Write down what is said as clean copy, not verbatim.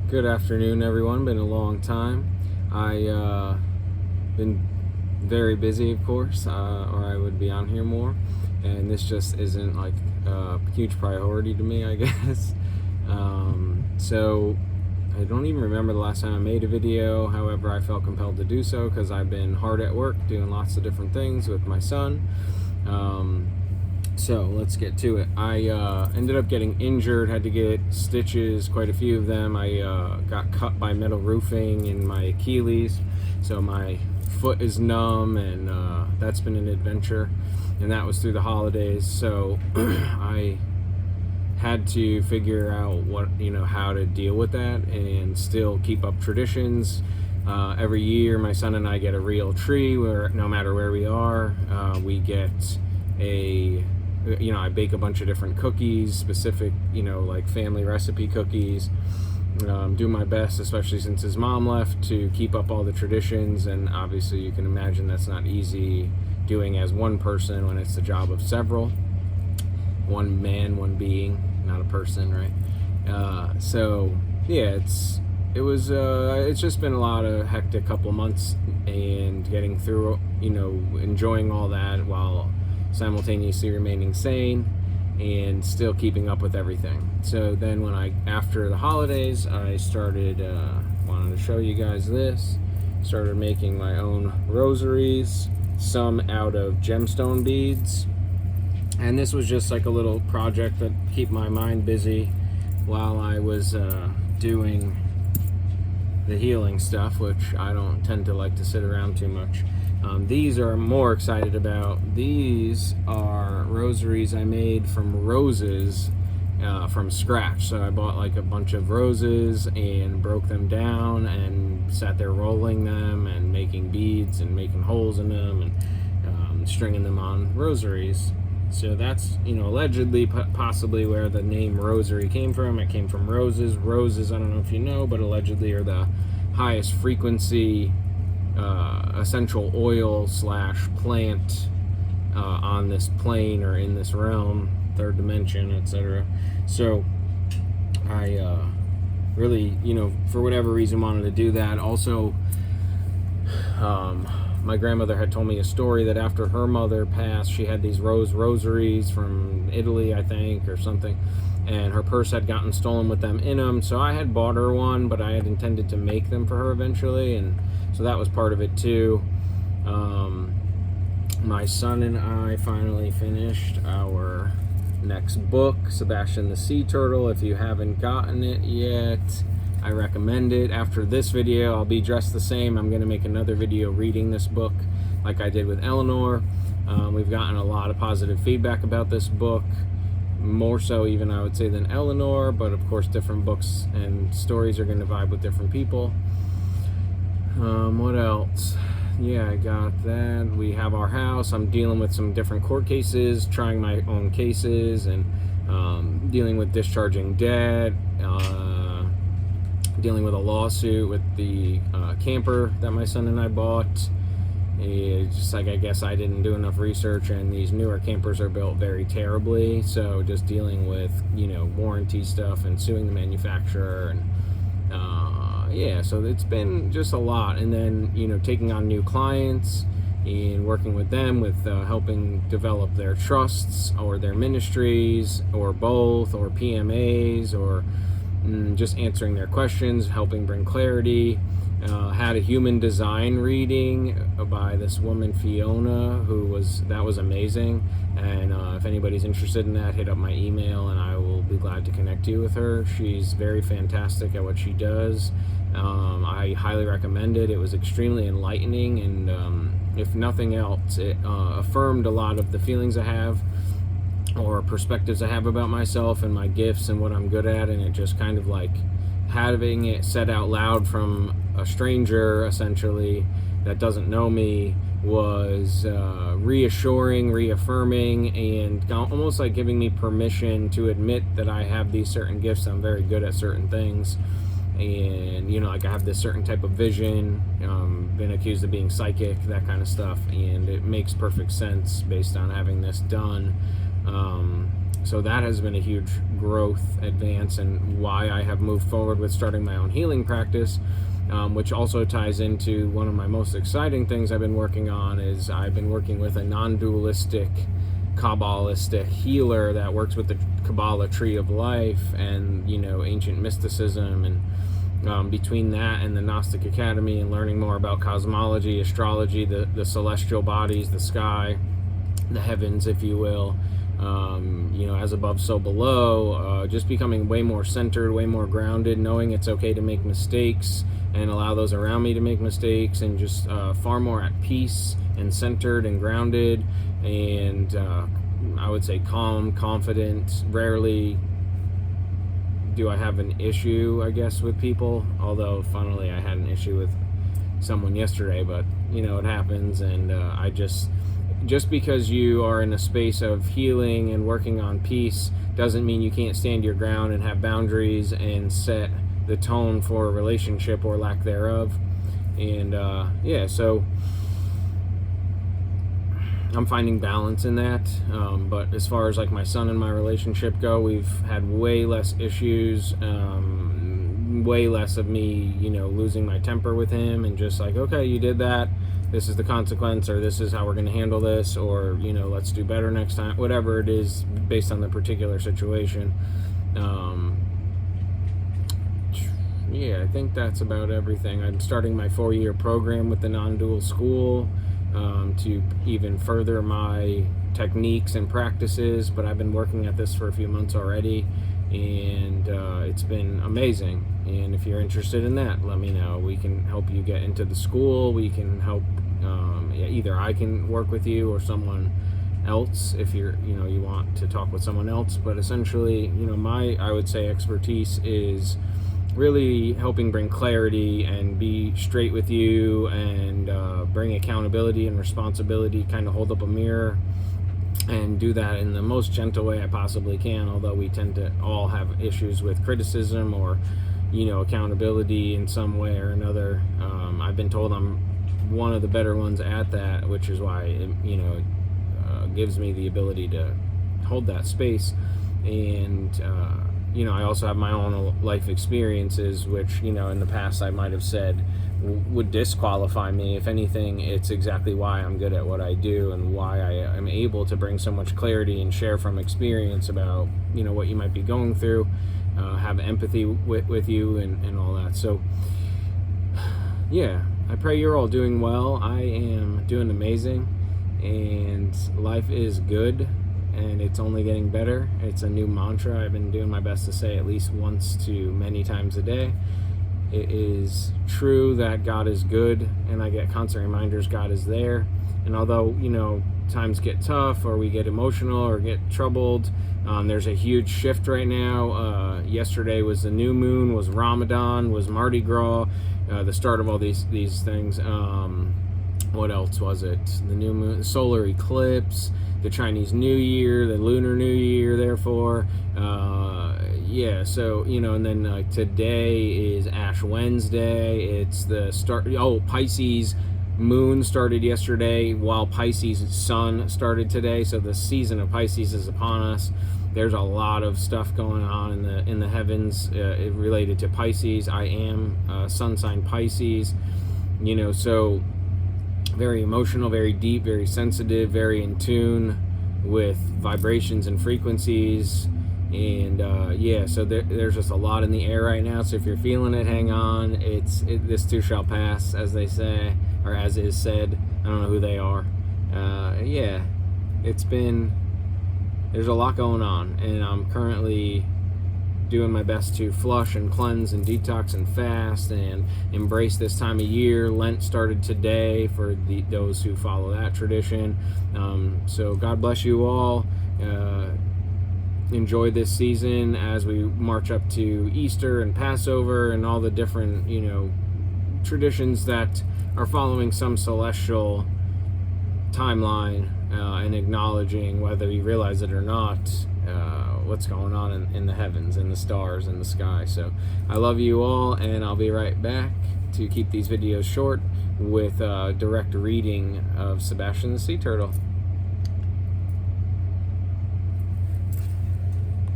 Good afternoon, everyone. Been a long time. Been very busy, of course, or I would be on here more. And this just isn't like a huge priority to me, I guess. So I don't even remember the last time I made a video. However, I felt compelled to do so because I've been hard at work doing lots of different things with my son. So let's get to it. I ended up getting injured, had to get stitches, quite a few of them. I got cut by metal roofing in my Achilles, so my foot is numb, and that's been an adventure. And that was through the holidays, so I had to figure out how to deal with that and still keep up traditions. Every year, my son and I get a real tree where no matter where we are, we get I bake a bunch of different cookies, specific, like family recipe cookies. Do my best, especially since his mom left, to keep up all the traditions. And obviously you can imagine that's not easy doing as one person when it's the job of several. One man, one being, not a person, right? So yeah, it's just been a lot of hectic couple months, and getting through, enjoying all that while simultaneously remaining sane and still keeping up with everything. So then after the holidays, I started, wanted to show you guys this, started making my own rosaries, some out of gemstone beads. And this was just like a little project that keep my mind busy while I was doing the healing stuff, which I don't tend to like to sit around too much. These are more excited about. These are rosaries I made from roses from scratch. So I bought like a bunch of roses and broke them down and sat there rolling them and making beads and making holes in them and stringing them on rosaries. So that's, allegedly possibly where the name rosary came from. It came from roses. Roses, I don't know if you know, but allegedly are the highest frequency essential oil / plant on this plane or in this realm, third dimension, etc. So I really, for whatever reason, wanted to do that. Also, my grandmother had told me a story that after her mother passed, she had these rosaries from Italy, I think, or something, and her purse had gotten stolen with them in them. So I had bought her one, but I had intended to make them for her eventually, and so that was part of it too. My son and I finally finished our next book, Sebastian the Sea Turtle. If you haven't gotten it yet, I recommend it. After this video, I'll be dressed the same. I'm going to make another video reading this book like I did with Eleanor. We've gotten a lot of positive feedback about this book, more so even, I would say, than Eleanor, but of course different books and stories are going to vibe with different people. What else? Yeah, I got that. We have our house. I'm dealing with some different court cases, trying my own cases, and dealing with discharging debt, dealing with a lawsuit with the camper that my son and I bought. It's just like, I guess I didn't do enough research, and these newer campers are built very terribly, so just dealing with warranty stuff and suing the manufacturer, and yeah, so it's been just a lot. And then taking on new clients and working with them with helping develop their trusts or their ministries or both, or PMAs, or just answering their questions, helping bring clarity. Had a human design reading by this woman Fiona, that was amazing. And if anybody's interested in that, hit up my email and I will be glad to connect you with her. She's very fantastic at what she does. I highly recommend it. It was extremely enlightening, and if nothing else, it affirmed a lot of the feelings I have or perspectives I have about myself and my gifts and what I'm good at. And it just kind of like having it said out loud from a stranger, essentially, that doesn't know me, was reassuring, reaffirming, and almost like giving me permission to admit that I have these certain gifts. I'm very good at certain things, and like I have this certain type of vision, been accused of being psychic, that kind of stuff, and it makes perfect sense based on having this done. So that has been a huge growth advance, and why I have moved forward with starting my own healing practice, which also ties into one of my most exciting things I've been working on. Is I've been working with a non-dualistic Kabbalistic healer that works with the Kabbalah tree of life and, ancient mysticism, and between that and the Gnostic Academy and learning more about cosmology, astrology, the celestial bodies, the sky, the heavens, if you will, as above, so below, just becoming way more centered, way more grounded, knowing it's okay to make mistakes and allow those around me to make mistakes, and just far more at peace and centered and grounded, and I would say calm, confident. Rarely do I have an issue, I guess, with people, although funnily I had an issue with someone yesterday, but it happens. And I just because you are in a space of healing and working on peace doesn't mean you can't stand your ground and have boundaries and set the tone for a relationship or lack thereof. And so I'm finding balance in that, but as far as like my son and my relationship go, we've had way less issues, way less of me, losing my temper with him, and just like, okay, you did that, this is the consequence, or this is how we're going to handle this, or let's do better next time, whatever it is based on the particular situation. I think that's about everything. I'm starting my 4-year program with the Non-Dual School, to even further my techniques and practices, but I've been working at this for a few months already, and it's been amazing. And if you're interested in that, let me know. We can help you get into the school. We can help, either I can work with you or someone else if you want to talk with someone else. But essentially, I would say expertise is really helping bring clarity and be straight with you, and bring accountability and responsibility, kind of hold up a mirror and do that in the most gentle way I possibly can, although we tend to all have issues with criticism or accountability in some way or another. I've been told I'm one of the better ones at that, which is why it gives me the ability to hold that space. And I also have my own life experiences, which, in the past I might have said would disqualify me. If anything, it's exactly why I'm good at what I do, and why I am able to bring so much clarity and share from experience about, what you might be going through, have empathy with you and all that. So, I pray you're all doing well. I am doing amazing, and life is good. And it's only getting better. It's a new mantra I've been doing my best to say at least once to many times a day. It is true that God is good, and I get constant reminders God is there. And although, times get tough, or we get emotional or get troubled, there's a huge shift right now. Yesterday was the new moon, was Ramadan, was Mardi Gras, the start of all these things. What else was it? The new moon, solar eclipse, the Chinese New Year, the Lunar New Year, therefore. So, and then today is Ash Wednesday. It's the start. Pisces moon started yesterday, while Pisces sun started today. So the season of Pisces is upon us. There's a lot of stuff going on in the heavens related to Pisces. I am sun sign Pisces, so very emotional, very deep, very sensitive, very in tune with vibrations and frequencies. And so there's just a lot in the air right now. So if you're feeling it, hang on. This too shall pass, as they say, or as is said. I don't know who they are. There's a lot going on, and I'm currently doing my best to flush and cleanse and detox and fast and embrace this time of year. Lent started today for those who follow that tradition. So God bless you all. Enjoy this season as we march up to Easter and Passover and all the different, traditions that are following some celestial timeline, and acknowledging, whether you realize it or not, what's going on in the heavens, in the stars, in the sky. So I love you all, and I'll be right back to keep these videos short with a direct reading of Sebastian the Sea Turtle.